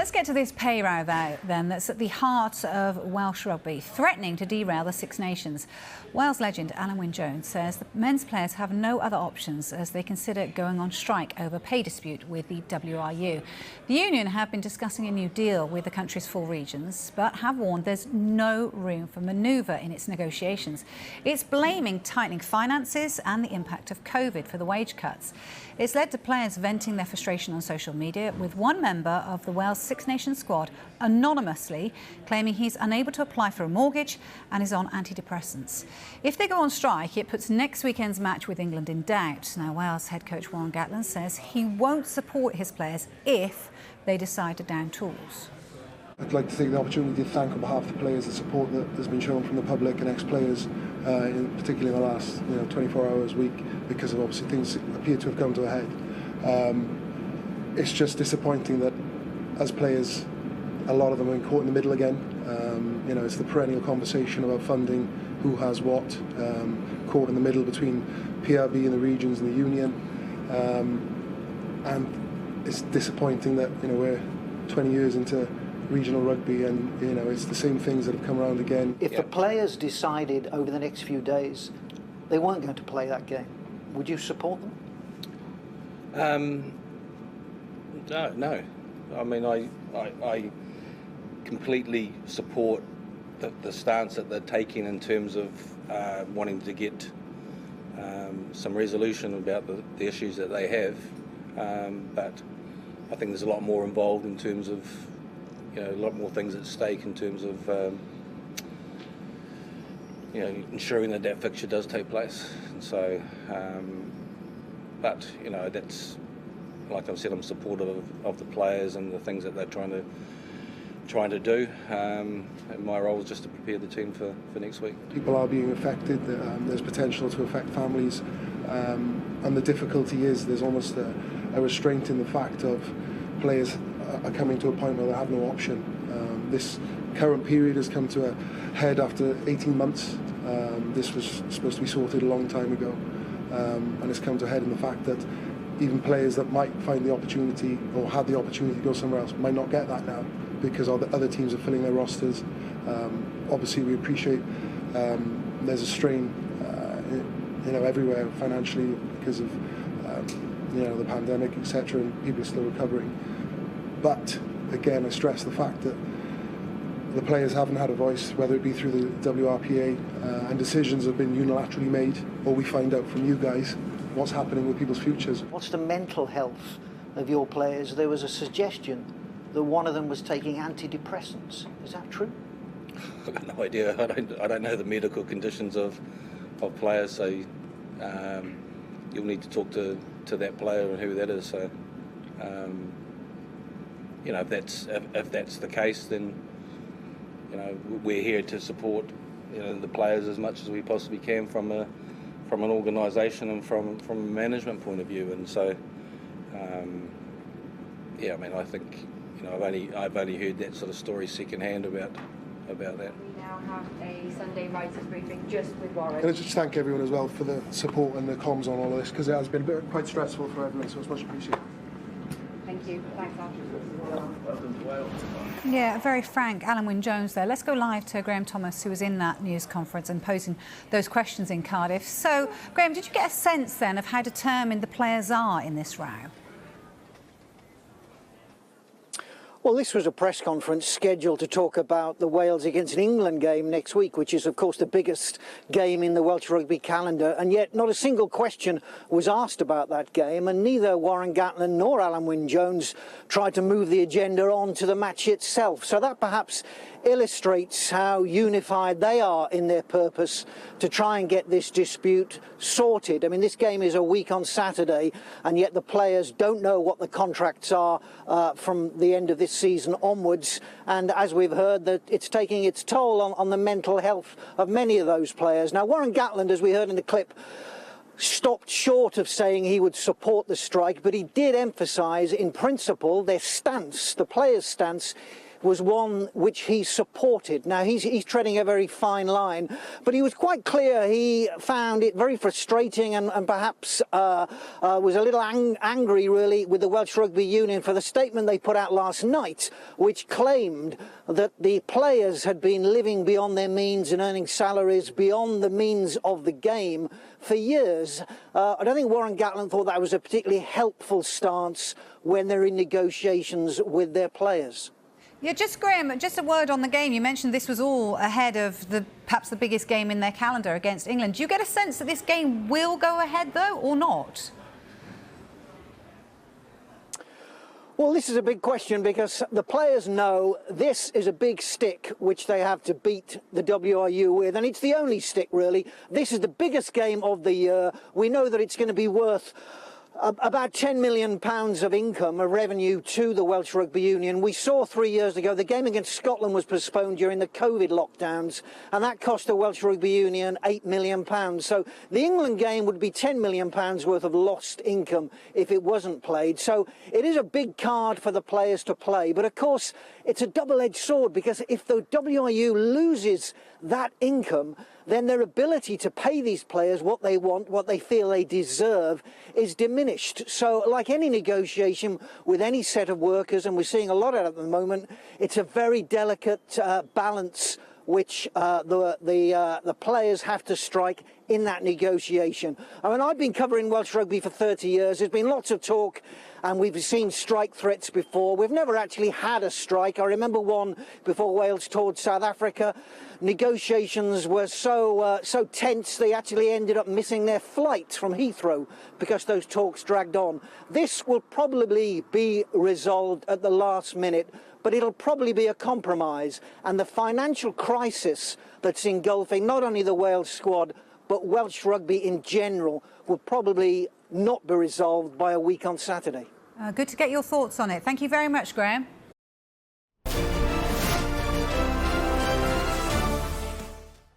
Let's get to this pay row then that's at the heart of Welsh rugby, threatening to derail the Six Nations. Wales legend Alan Wyn-Jones says the men's players have no other options as they consider going on strike over pay dispute with the WRU. The union have been discussing a new deal with the country's 4 regions, but have warned there's no room for manoeuvre in its negotiations. It's blaming tightening finances and the impact of COVID for the wage cuts. It's led to players venting their frustration on social media, with one member of the Wales Six Nations squad anonymously claiming he's unable to apply for a mortgage and is on antidepressants. If they go on strike, it puts next weekend's match with England in doubt. Now, Wales head coach Warren Gatland says he won't support his players if they decide to down tools. I'd like to take the opportunity to thank on behalf of the players the support that has been shown from the public and ex-players, particularly in the last 24 hours, week, because of obviously things appear to have come to a head. It's just disappointing that as players, a lot of them are caught in the middle again. It's the perennial conversation about funding, who has what, caught in the middle between PRB and the regions and the union. And it's disappointing that we're 20 years into regional rugby and it's the same things that have come around again. If the players decided over the next few days they weren't going to play that game, would you support them? No. I mean, I completely support the stance that they're taking in terms of wanting to get some resolution about the issues that they have. But I think there's a lot more involved in terms of, a lot more things at stake in terms of, ensuring that fixture does take place. And so, but that's, like I've said, I'm supportive of the players and the things that they're trying to do. And my role is just to prepare the team for next week. People are being affected. There's potential to affect families, and the difficulty is there's almost a restraint in the fact of players are coming to a point where they have no option. This current period has come to a head after 18 months. This was supposed to be sorted a long time ago, and it's come to a head in the fact that even players that might find the opportunity or had the opportunity to go somewhere else might not get that now because other teams are filling their rosters. Obviously, we appreciate there's a strain, everywhere financially because of the pandemic, etc., and people are still recovering. But again, I stress the fact that the players haven't had a voice, whether it be through the WRPA, and decisions have been unilaterally made, or we find out from you guys what's happening with people's futures. What's the mental health of your players? There was a suggestion that one of them was taking antidepressants. Is that true? I've got no idea. I don't know the medical conditions of players, so you'll need to talk to that player and who that is. So, if that's the case, then we're here to support the players as much as we possibly can from an organisation and from a management point of view. And so, I think I've only heard that sort of story secondhand about that. We now have a Sunday writers' briefing just with Warren. And I just thank everyone as well for the support and the comms on all of this, because it has been quite stressful for everyone, so it's much appreciated. Thank you. Thanks, Al. Yeah, very frank Alan Wyn-Jones there. Let's go live to Graham Thomas, who was in that news conference and posing those questions in Cardiff. So, Graham, did you get a sense then of how determined the players are in this row? Well, this was a press conference scheduled to talk about the Wales against England game next week, which is, of course, the biggest game in the Welsh rugby calendar. And yet not a single question was asked about that game, and neither Warren Gatland nor Alan Wyn-Jones tried to move the agenda on to the match itself. So that perhaps illustrates how unified they are in their purpose to try and get this dispute sorted. I mean, this game is a week on Saturday, and yet the players don't know what the contracts are from the end of this season onwards. And as we've heard, that it's taking its toll on the mental health of many of those players. Now, Warren Gatland, as we heard in the clip, stopped short of saying he would support the strike, but he did emphasise in principle their stance, the players' stance, was one which he supported. Now, he's treading a very fine line, but he was quite clear he found it very frustrating and perhaps was a little angry, really, with the Welsh Rugby Union for the statement they put out last night, which claimed that the players had been living beyond their means and earning salaries beyond the means of the game for years. I don't think Warren Gatland thought that was a particularly helpful stance when they're in negotiations with their players. Yeah, just Graham, just a word on the game. You mentioned this was all ahead of perhaps the biggest game in their calendar against England. Do you get a sense that this game will go ahead, though, or not? Well, this is a big question because the players know this is a big stick which they have to beat the WRU with, and it's the only stick, really. This is the biggest game of the year. We know that it's going to be worth about £10 million of income, of revenue to the Welsh Rugby Union. We saw 3 years ago the game against Scotland was postponed during the COVID lockdowns, and that cost the Welsh Rugby Union £8 million. So the England game would be £10 million worth of lost income if it wasn't played. So it is a big card for the players to play. But of course, it's a double-edged sword, because if the WRU loses that income, then their ability to pay these players what they want, what they feel they deserve, is diminished. So like any negotiation with any set of workers, and we're seeing a lot of it at the moment, it's a very delicate balance which the players have to strike in that negotiation. I mean, I've been covering Welsh rugby for 30 years. There's been lots of talk, and we've seen strike threats before. We've never actually had a strike. I remember one before Wales toured South Africa. Negotiations were so tense they actually ended up missing their flight from Heathrow because those talks dragged on. This will probably be resolved at the last minute, but it'll probably be a compromise. And the financial crisis that's engulfing not only the Wales squad, but Welsh rugby in general, will probably not be resolved by a week on Saturday. Good to get your thoughts on it. Thank you very much, Graham.